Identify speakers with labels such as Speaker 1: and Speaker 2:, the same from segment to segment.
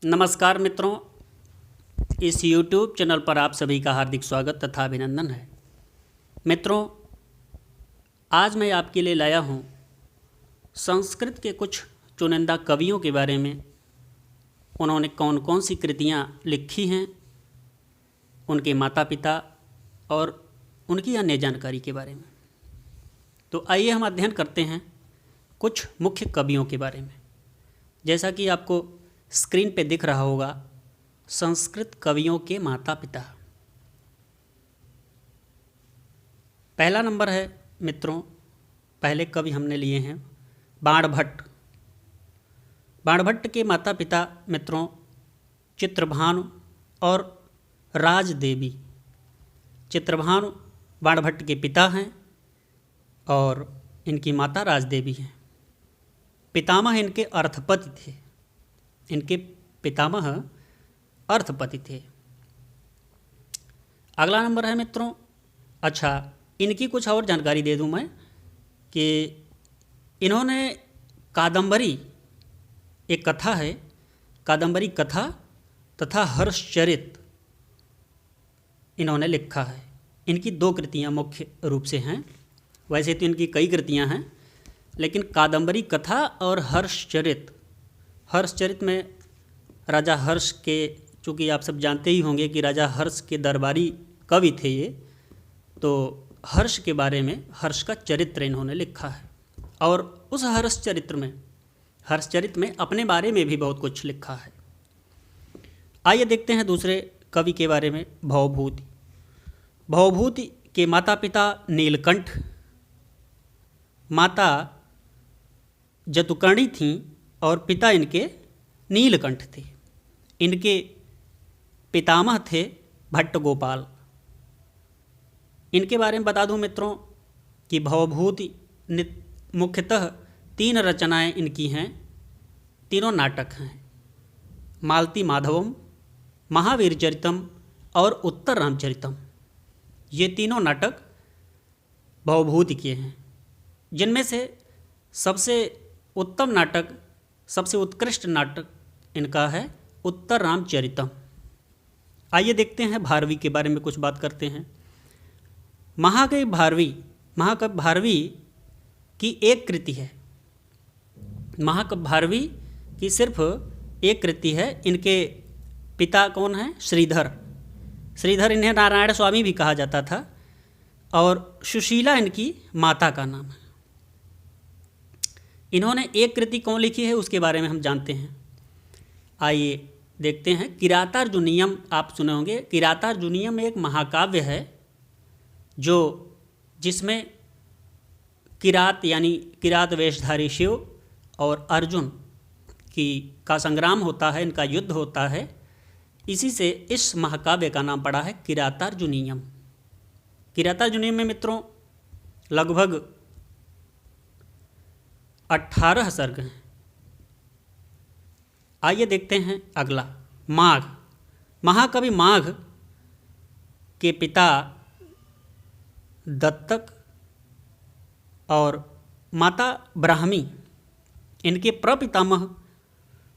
Speaker 1: नमस्कार मित्रों, इस YouTube चैनल पर आप सभी का हार्दिक स्वागत तथा अभिनंदन है। मित्रों, आज मैं आपके लिए लाया हूँ संस्कृत के कुछ चुनिंदा कवियों के बारे में। उन्होंने कौन कौन सी कृतियाँ लिखी हैं, उनके माता पिता और उनकी अन्य जानकारी के बारे में। तो आइए हम अध्ययन करते हैं कुछ मुख्य कवियों के बारे में। जैसा कि आपको स्क्रीन पे दिख रहा होगा, संस्कृत कवियों के माता पिता। पहला नंबर है मित्रों, पहले कवि हमने लिए हैं बाणभट्ट। बाणभट्ट के माता पिता मित्रों चित्रभानु और राजदेवी। चित्रभानु बाणभट्ट के पिता हैं और इनकी माता राजदेवी हैं। पितामह इनके अर्थपति थे। इनके पितामह अर्थपति थे। अगला नंबर है मित्रों, अच्छा इनकी कुछ और जानकारी दे दूं मैं कि इन्होंने कादंबरी, एक कथा है, कादंबरी कथा तथा हर्षचरित इन्होंने लिखा है। इनकी 2 कृतियां मुख्य रूप से हैं। वैसे तो इनकी कई कृतियां हैं, लेकिन कादंबरी कथा और हर्षचरित, हर्षचरित में राजा हर्ष के, चूँकि आप सब जानते ही होंगे कि राजा हर्ष के दरबारी कवि थे ये, तो हर्ष के बारे में, हर्ष का चरित्र इन्होंने लिखा है। और उस हर्षचरित में अपने बारे में भी बहुत कुछ लिखा है। आइए देखते हैं दूसरे कवि के बारे में, भवभूति। भवभूति के माता पिता नीलकंठ, माता जतुकर्णी थीं और पिता इनके नीलकंठ थे। इनके पितामह थे भट्ट गोपाल। इनके बारे में बता दूं मित्रों कि भवभूति मुख्यतः 3 रचनाएं इनकी हैं, तीनों नाटक हैं। मालती माधवम, महावीर चरितम और उत्तर रामचरितम। ये तीनों नाटक भवभूति के हैं, जिनमें से सबसे उत्तम नाटक, सबसे उत्कृष्ट नाटक इनका है उत्तर रामचरितम। आइए देखते हैं भारवी के बारे में कुछ बात करते हैं। महाकाव्य भारवी की एक कृति है। महाकाव्य भारवी की सिर्फ एक कृति है। इनके पिता कौन हैं? श्रीधर। इन्हें नारायण स्वामी भी कहा जाता था और सुशीला इनकी माता का नाम है। इन्होंने एक कृति कौन लिखी है उसके बारे में हम जानते हैं। आइए देखते हैं। किरातार्जुनीयम आप सुने होंगे। किरातार्जुनीयम एक महाकाव्य है जिसमें किरात यानी किरात वेशधारी शिव और अर्जुन का संग्राम होता है, इनका युद्ध होता है। इसी से इस महाकाव्य का नाम पड़ा है किरातार्जुनीयम। किरातार्जुनीयम में मित्रों लगभग 18 सर्ग हैं। आइए देखते हैं अगला, माघ। महाकवि माघ के पिता दत्तक और माता ब्राह्मी। इनके प्रपितामह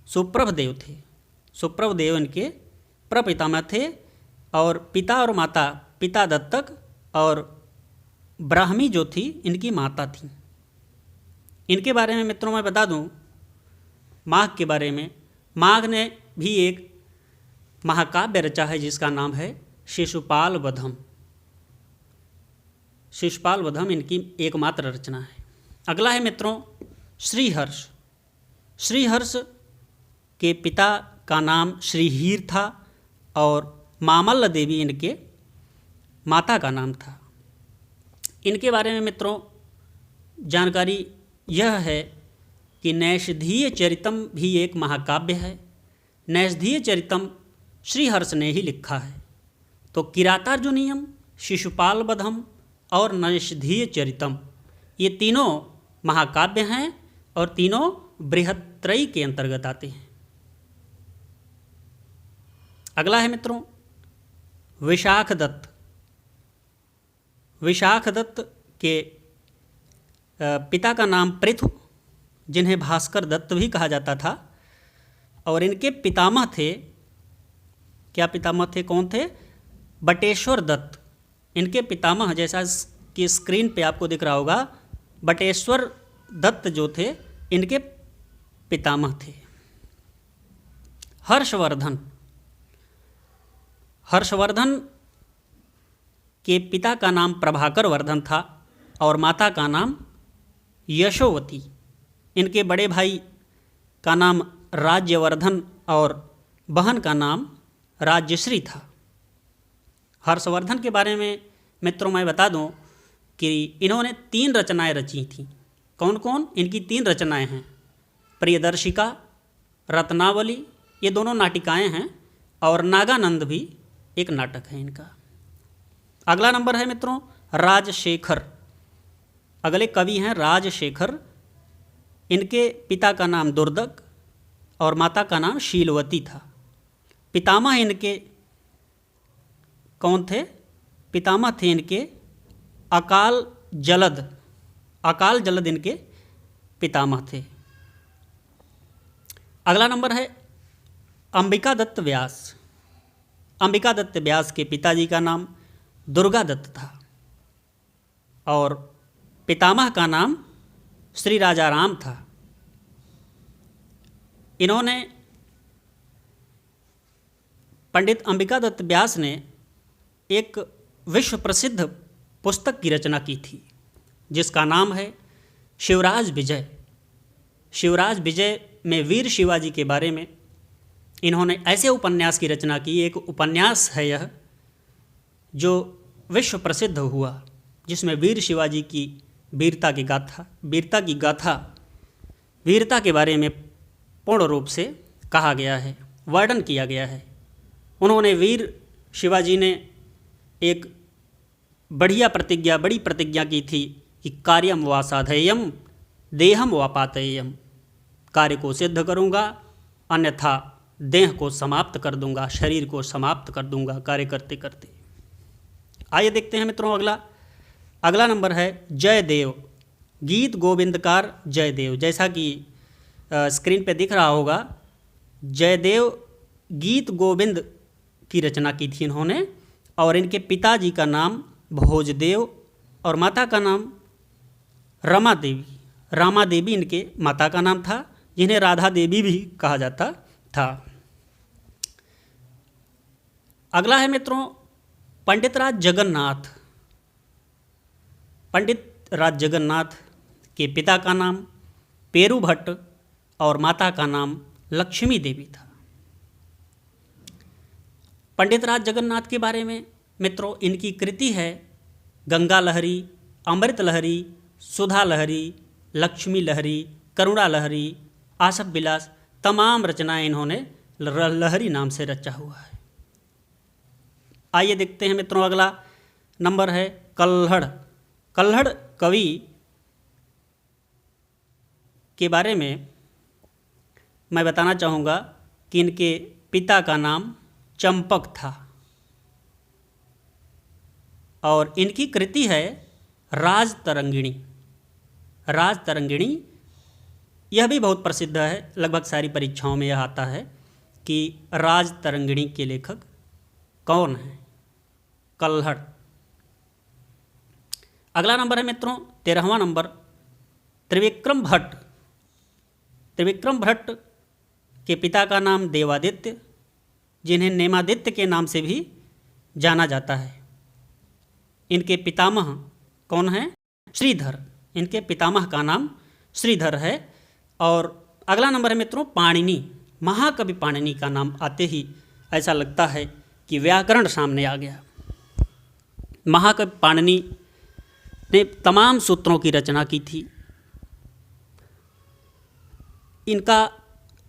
Speaker 1: सुप्रभदेव थे। सुप्रभदेव इनके प्रपितामह थे और पिता और माता, पिता दत्तक और ब्राह्मी जो थी इनकी माता थी। इनके बारे में मित्रों मैं बता दूं, माघ के बारे में, माघ ने भी एक महाकाव्य रचा है जिसका नाम है शिशुपाल वधम। शिशुपाल वधम इनकी एकमात्र रचना है। अगला है मित्रों श्रीहर्ष। श्रीहर्ष के पिता का नाम श्रीहीर था और मामल्ल देवी इनके माता का नाम था। इनके बारे में मित्रों जानकारी यह है कि नैषधीय चरितम भी एक महाकाव्य है। नैषधीय चरितम श्रीहर्ष ने ही लिखा है। तो किरातार्जुनीयम, शिशुपाल वधम और नैषधीय चरितम ये तीनों महाकाव्य हैं और तीनों बृहत्त्रयी के अंतर्गत आते हैं। अगला है मित्रों विशाख दत्त। विशाख दत्त के पिता का नाम पृथु, जिन्हें भास्कर दत्त भी कहा जाता था, और इनके पितामह थे, क्या पितामह थे, कौन थे? बटेश्वर दत्त। इनके पितामह, जैसा कि स्क्रीन पे आपको दिख रहा होगा, बटेश्वर दत्त जो थे इनके पितामह थे। हर्षवर्धन, हर्षवर्धन के पिता का नाम प्रभाकर वर्धन था और माता का नाम यशोवती। इनके बड़े भाई का नाम राज्यवर्धन और बहन का नाम राज्यश्री था। हर्षवर्धन के बारे में मित्रों मैं बता दूं कि इन्होंने 3 रचनाएं रची थीं। कौन कौन? इनकी 3 रचनाएं हैं। प्रियदर्शिका, रत्नावली, ये दोनों नाटिकाएं हैं, और नागानंद भी एक नाटक है इनका। अगला नंबर है मित्रों राजशेखर। अगले कवि हैं राजशेखर। इनके पिता का नाम दुर्दक और माता का नाम शीलवती था। पितामह इनके कौन थे? पितामह थे इनके अकाल जलद। अकाल जलद इनके पितामह थे। अगला नंबर है अंबिका दत्त व्यास। अंबिका दत्त व्यास के पिताजी का नाम दुर्गा दत्त था और पितामह का नाम श्री राजाराम था। इन्होंने, पंडित अंबिका दत्त व्यास ने एक विश्व प्रसिद्ध पुस्तक की रचना की थी जिसका नाम है शिवराज विजय। शिवराज विजय में वीर शिवाजी के बारे में इन्होंने ऐसे उपन्यास की रचना की। एक उपन्यास है यह जो विश्व प्रसिद्ध हुआ, जिसमें वीर शिवाजी की वीरता की गाथा, वीरता के बारे में पूर्ण रूप से कहा गया है, वर्णन किया गया है। उन्होंने, वीर शिवाजी ने एक बड़ी प्रतिज्ञा की थी कि कार्यम वा साधेयम देहम वा पातेयम, कार्य को सिद्ध करूँगा अन्यथा देह को समाप्त कर दूंगा, शरीर को समाप्त कर दूंगा कार्य करते करते। आइए देखते हैं मित्रों अगला नंबर है जयदेव। गीत गोविंदकार जयदेव, जैसा कि स्क्रीन पे दिख रहा होगा, जयदेव गीत गोविंद की रचना की थी इन्होंने और इनके पिताजी का नाम भोजदेव और माता का नाम रमा देवी। रामा देवी इनके माता का नाम था, जिन्हें राधा देवी भी कहा जाता था। अगला है मित्रों पंडित राज जगन्नाथ। पंडित राज जगन्नाथ के पिता का नाम पेरू भट्ट और माता का नाम लक्ष्मी देवी था। पंडित राज जगन्नाथ के बारे में मित्रों इनकी कृति है गंगा लहरी, अमृत लहरी, सुधा लहरी, लक्ष्मी लहरी, करुणा लहरी, आसफ विलास, तमाम रचनाएं इन्होंने लहरी नाम से रचा हुआ है। आइए देखते हैं मित्रों अगला नंबर है कल्हड़। कल्हड़ कवि के बारे में मैं बताना चाहूँगा कि इनके पिता का नाम चंपक था और इनकी कृति है राजतरंगिणी। राजतरंगिणी यह भी बहुत प्रसिद्ध है, लगभग सारी परीक्षाओं में यह आता है कि राजतरंगिणी के लेखक कौन हैं? कल्हड़। अगला नंबर है मित्रों 13वां नंबर त्रिविक्रम भट्ट। त्रिविक्रम भट्ट के पिता का नाम देवादित्य, जिन्हें नेमादित्य के नाम से भी जाना जाता है। इनके पितामह कौन हैं? श्रीधर। इनके पितामह का नाम श्रीधर है। और अगला नंबर है मित्रों पाणिनि। महाकवि पाणिनि का नाम आते ही ऐसा लगता है कि व्याकरण सामने आ गया। महाकवि पाणिनि ने तमाम सूत्रों की रचना की थी। इनका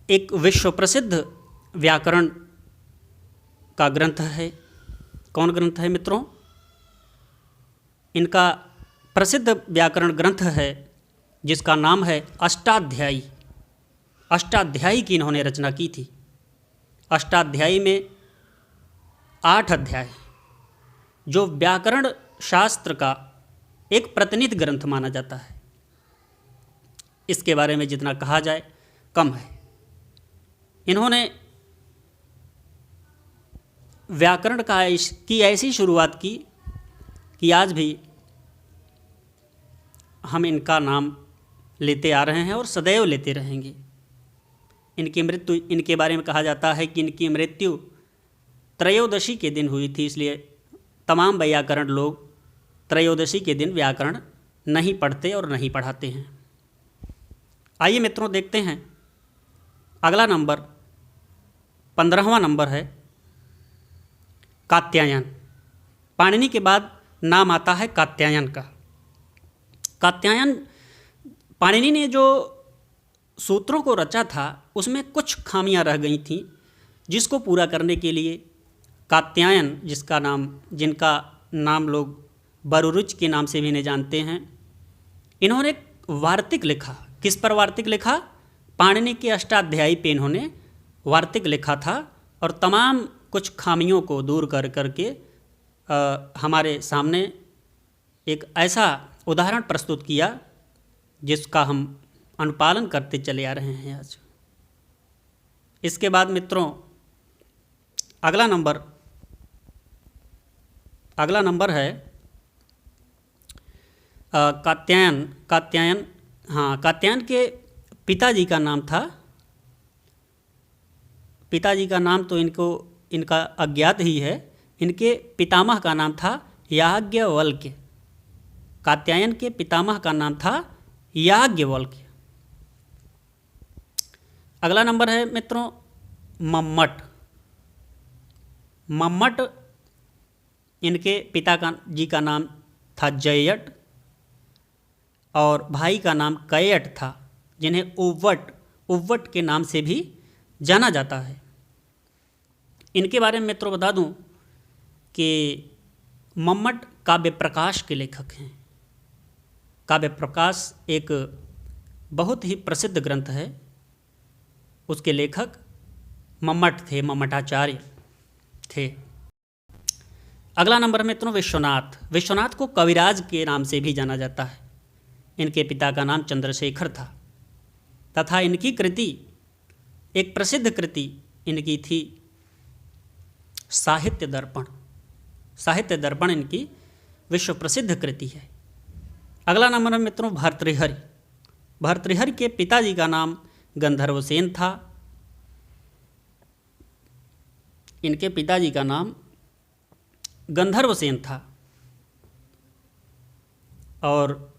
Speaker 1: एक विश्व प्रसिद्ध व्याकरण का ग्रंथ है। कौन ग्रंथ है मित्रों? इनका प्रसिद्ध व्याकरण ग्रंथ है जिसका नाम है अष्टाध्यायी। अष्टाध्यायी की इन्होंने रचना की थी। अष्टाध्यायी में 8 अध्याय, जो व्याकरण शास्त्र का एक प्रतिनिधि ग्रंथ माना जाता है। इसके बारे में जितना कहा जाए कम है। इन्होंने व्याकरण की ऐसी शुरुआत की कि आज भी हम इनका नाम लेते आ रहे हैं और सदैव लेते रहेंगे। इनके बारे में कहा जाता है कि इनकी मृत्यु त्रयोदशी के दिन हुई थी, इसलिए तमाम व्याकरण लोग त्रयोदशी के दिन व्याकरण नहीं पढ़ते और नहीं पढ़ाते हैं। आइए मित्रों देखते हैं अगला नंबर 15वां नंबर है कात्यायन। पाणिनि के बाद नाम आता है कात्यायन का। कात्यायन पाणिनि ने जो सूत्रों को रचा था उसमें कुछ खामियां रह गई थीं, जिसको पूरा करने के लिए कात्यायन जिनका नाम लोग बरुरुच के नाम से भी इन्हें जानते हैं, इन्होंने एक वार्तिक लिखा। किस पर वार्तिक लिखा? पाणिनि के अष्टाध्यायी पे इन्होंने वार्तिक लिखा था और तमाम कुछ खामियों को दूर करके हमारे सामने एक ऐसा उदाहरण प्रस्तुत किया जिसका हम अनुपालन करते चले आ रहे हैं आज। इसके बाद मित्रों अगला नंबर है कात्यायन। हाँ, कात्यायन के पिताजी का नाम था, पिताजी का नाम तो इनका अज्ञात ही है। इनके पितामह का नाम था याज्ञवल्क्य। कात्यायन के पितामह का नाम था याज्ञवल्क्य। अगला नंबर है मित्रों मम्मट। मम्मट इनके जी का नाम था जयट और भाई का नाम कयट था, जिन्हें उव्वट के नाम से भी जाना जाता है। इनके बारे में मित्रों बता दूं कि मम्मट काव्य प्रकाश के लेखक हैं। काव्य प्रकाश एक बहुत ही प्रसिद्ध ग्रंथ है, उसके लेखक मम्मट थे, मम्मटाचार्य थे। अगला नंबर मित्रों विश्वनाथ को कविराज के नाम से भी जाना जाता है। इनके पिता का नाम चंद्रशेखर था तथा इनकी कृति, एक प्रसिद्ध कृति इनकी थी साहित्य दर्पण। साहित्य दर्पण इनकी विश्व प्रसिद्ध कृति है। अगला नंबर है मित्रों भर्तृहरि। भर्तृहरि के पिताजी का नाम गंधर्वसेन था। इनके पिताजी का नाम गंधर्वसेन था और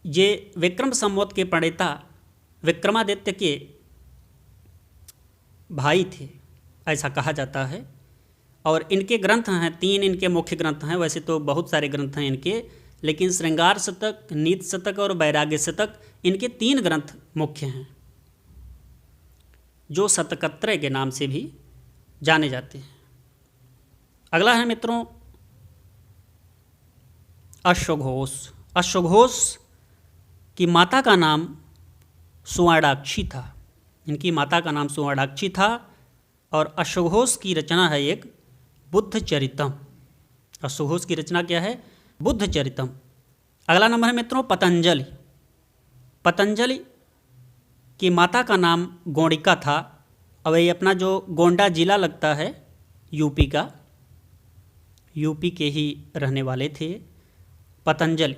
Speaker 1: ये विक्रम संवत के प्रणेता विक्रमादित्य के भाई थे, ऐसा कहा जाता है। और इनके ग्रंथ हैं 3, इनके मुख्य ग्रंथ हैं। वैसे तो बहुत सारे ग्रंथ हैं इनके, लेकिन श्रृंगार शतक, नीति शतक और वैराग्य शतक इनके 3 ग्रंथ मुख्य हैं, जो शतकत्रय के नाम से भी जाने जाते हैं। अगला है मित्रों अश्वघोष। अश्वघोष की माता का नाम सुवर्णाक्षी था। इनकी माता का नाम सुवर्णाक्षी था और अश्वघोष की रचना है एक बुद्ध चरितम। अश्वघोष की रचना क्या है? बुद्ध चरितम। अगला नंबर है मित्रों पतंजलि। पतंजलि की माता का नाम गोणिका था और ये अपना जो गोंडा जिला लगता है यूपी का, यूपी के ही रहने वाले थे पतंजलि।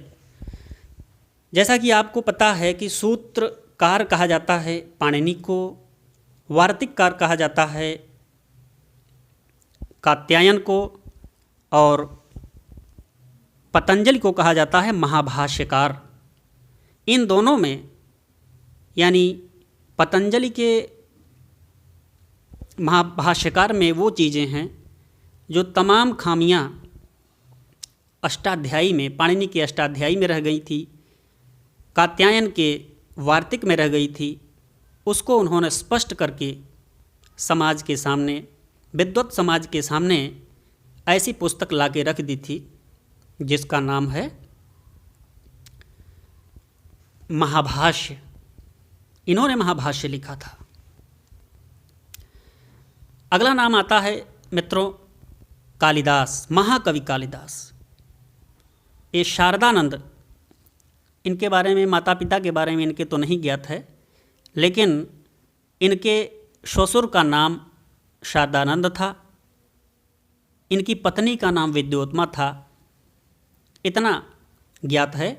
Speaker 1: जैसा कि आपको पता है कि सूत्रकार कहा जाता है पाणिनि को, वार्तिककार कहा जाता है कात्यायन को और पतंजलि को कहा जाता है महाभाष्यकार। इन दोनों में यानी पतंजलि के महाभाष्यकार में वो चीज़ें हैं जो तमाम खामियां अष्टाध्यायी में, पाणिनि के अष्टाध्यायी में रह गई थी, कात्यायन के वार्तिक में रह गई थी, उसको उन्होंने स्पष्ट करके समाज के सामने, विद्वत समाज के सामने ऐसी पुस्तक ला के रख दी थी जिसका नाम है महाभाष्य। इन्होंने महाभाष्य लिखा था। अगला नाम आता है मित्रों कालिदास, महाकवि कालिदास। ये शारदानंद, इनके बारे में, माता पिता के बारे में इनके तो नहीं ज्ञात है, लेकिन इनके ससुर का नाम शारदानंद था। इनकी पत्नी का नाम विद्योत्मा था। इतना ज्ञात है।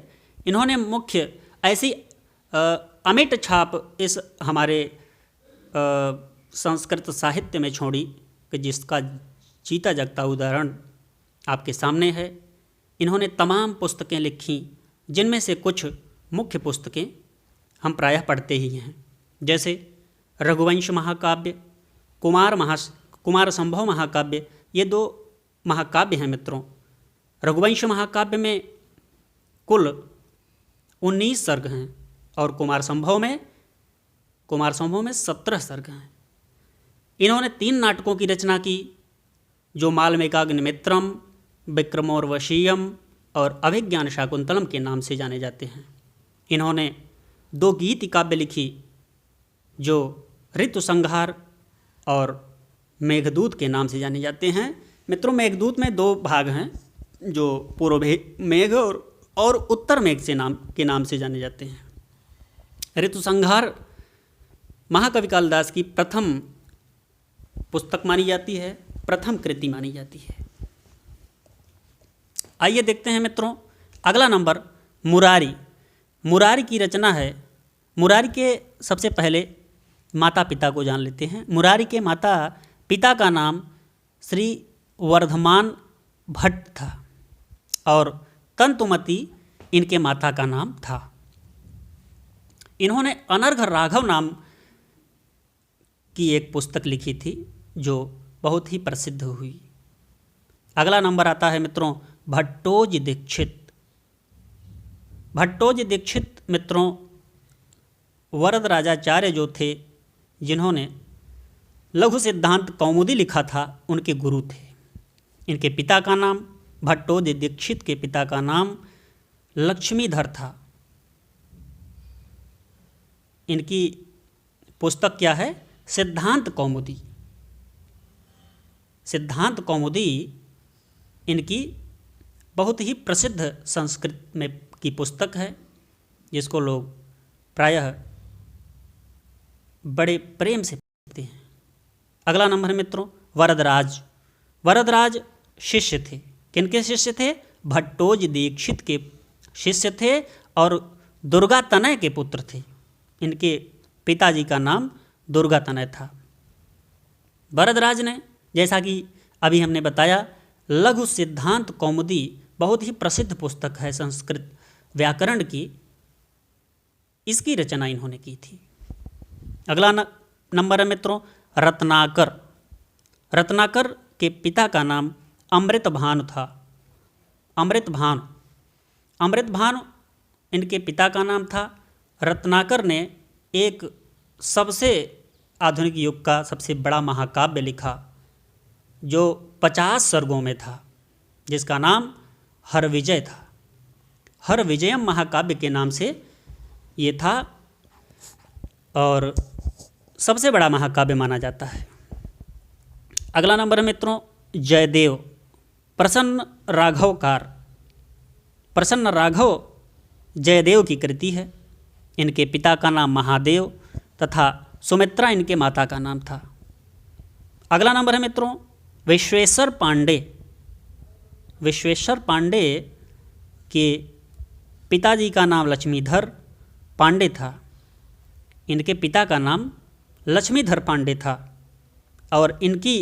Speaker 1: इन्होंने मुख्य ऐसी अमिट छाप इस हमारे संस्कृत साहित्य में छोड़ी कि जिसका जीता जागता उदाहरण आपके सामने है। इन्होंने तमाम पुस्तकें लिखीं, जिनमें से कुछ मुख्य पुस्तकें हम प्रायः पढ़ते ही हैं, जैसे रघुवंश महाकाव्य, कुमार संभव महाकाव्य। ये 2 महाकाव्य हैं मित्रों। रघुवंश महाकाव्य में कुल 19 सर्ग हैं और कुमार संभव में 17 सर्ग हैं। इन्होंने 3 नाटकों की रचना की, जो मालविकाग्निमित्रम, विक्रमोर्वशीयम और अभिज्ञान शाकुंतलम के नाम से जाने जाते हैं। इन्होंने 2 गीति काव्य लिखी, जो ऋतु संहार और मेघदूत के नाम से जाने जाते हैं। मित्रों, मेघदूत में 2 भाग हैं, जो पूर्व मेघ और उत्तर मेघ के नाम से जाने जाते हैं। ऋतु संहार महाकवि कालिदास की प्रथम पुस्तक मानी जाती है, प्रथम कृति मानी जाती है। आइए देखते हैं मित्रों अगला नंबर, मुरारी। मुरारी की रचना है। मुरारी के सबसे पहले माता पिता को जान लेते हैं। मुरारी के माता पिता का नाम श्री वर्धमान भट्ट था और तंतुमती इनके माता का नाम था। इन्होंने अनर्घ राघव नाम की एक पुस्तक लिखी थी, जो बहुत ही प्रसिद्ध हुई। अगला नंबर आता है मित्रों भट्टोज दीक्षित। भट्टोज दीक्षित मित्रों वरदराजाचार्य जो थे, जिन्होंने लघु सिद्धांत कौमुदी लिखा था, उनके गुरु थे। इनके पिता का नाम, भट्टोज दीक्षित के पिता का नाम लक्ष्मीधर था। इनकी पुस्तक क्या है? सिद्धांत कौमुदी। सिद्धांत कौमुदी इनकी बहुत ही प्रसिद्ध संस्कृत में की पुस्तक है, जिसको लोग प्रायः बड़े प्रेम से पढ़ते हैं। अगला नंबर है मित्रों वरदराज। वरदराज शिष्य थे। किनके शिष्य थे? भट्टोज दीक्षित के शिष्य थे और दुर्गा तनय के पुत्र थे। इनके पिताजी का नाम दुर्गा तनय था। वरदराज ने, जैसा कि अभी हमने बताया, लघु सिद्धांत कौमुदी बहुत ही प्रसिद्ध पुस्तक है संस्कृत व्याकरण की, इसकी रचना इन्होंने की थी। अगला नंबर है मित्रों रत्नाकर। रत्नाकर के पिता का नाम अमृतभानु था। अमृतभानु इनके पिता का नाम था। रत्नाकर ने एक सबसे आधुनिक युग का सबसे बड़ा महाकाव्य लिखा, जो 50 सर्गों में था, जिसका नाम हरविजय था। हरविजयम महाकाव्य के नाम से ये था और सबसे बड़ा महाकाव्य माना जाता है। अगला नंबर है मित्रों जयदेव। प्रसन्न राघवकार। प्रसन्न राघव जयदेव की कृति है। इनके पिता का नाम महादेव तथा सुमित्रा इनके माता का नाम था। अगला नंबर है मित्रों विश्वेश्वर पांडे। विश्वेश्वर पांडे के पिताजी का नाम लक्ष्मीधर पांडे था। इनके पिता का नाम लक्ष्मीधर पांडे था और इनकी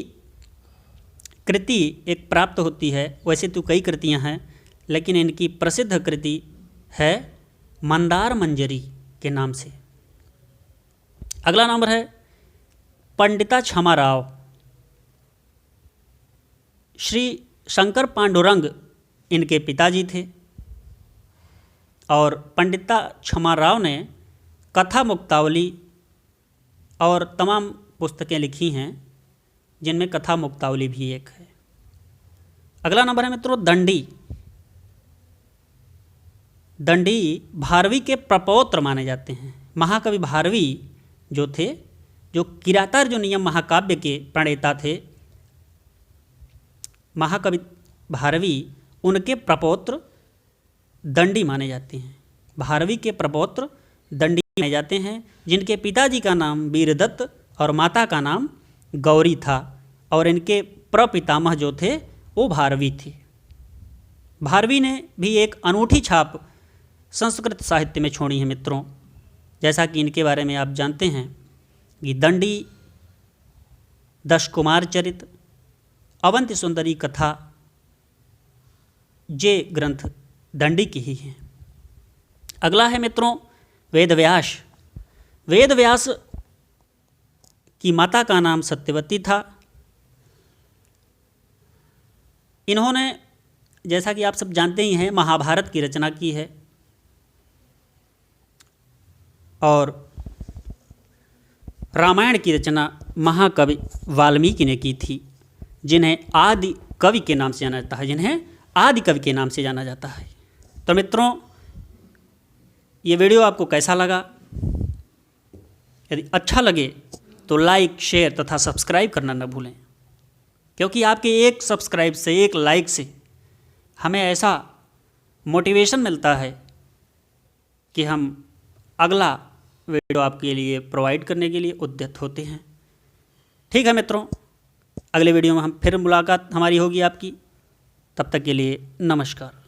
Speaker 1: कृति एक प्राप्त होती है। वैसे तो कई कृतियां हैं, लेकिन इनकी प्रसिद्ध कृति है मंदार मंजरी के नाम से। अगला नंबर है पंडिता क्षमा राव। श्री शंकर पांडुरंग इनके पिताजी थे और पंडिता क्षमा राव ने कथा मुक्तावली और तमाम पुस्तकें लिखी हैं, जिनमें कथा मुक्तावली भी एक है। अगला नंबर है मित्रों दंडी। दंडी भारवी के प्रपौत्र माने जाते हैं। महाकवि भारवी जो थे, जो किरातार्जुनीयम महाकाव्य के प्रणेता थे, महाकवि भारवी, उनके प्रपौत्र दंडी माने जाते हैं। भारवी के प्रपौत्र दंडी माने जाते हैं, जिनके पिताजी का नाम वीरदत्त और माता का नाम गौरी था और इनके प्रपितामह जो थे वो भारवी थे। भारवी ने भी एक अनूठी छाप संस्कृत साहित्य में छोड़ी है मित्रों। जैसा कि इनके बारे में आप जानते हैं कि दंडी, दश कुमार चरित, अवंति सुंदरी कथा, ये ग्रंथ दंडी की ही हैं। अगला है मित्रों वेदव्यास। वेदव्यास की माता का नाम सत्यवती था। इन्होंने, जैसा कि आप सब जानते ही हैं, महाभारत की रचना की है और रामायण की रचना महाकवि वाल्मीकि ने की थी, जिन्हें आदि कवि के नाम से जाना जाता है, तो मित्रों, ये वीडियो आपको कैसा लगा? यदि अच्छा लगे तो लाइक, शेयर तथा सब्सक्राइब करना न भूलें, क्योंकि आपके एक सब्सक्राइब से, एक लाइक से हमें ऐसा मोटिवेशन मिलता है कि हम अगला वीडियो आपके लिए प्रोवाइड करने के लिए उद्यत होते हैं। ठीक है मित्रों, अगले वीडियो में हम फिर मुलाकात हमारी होगी आपकी। तब तक के लिए नमस्कार।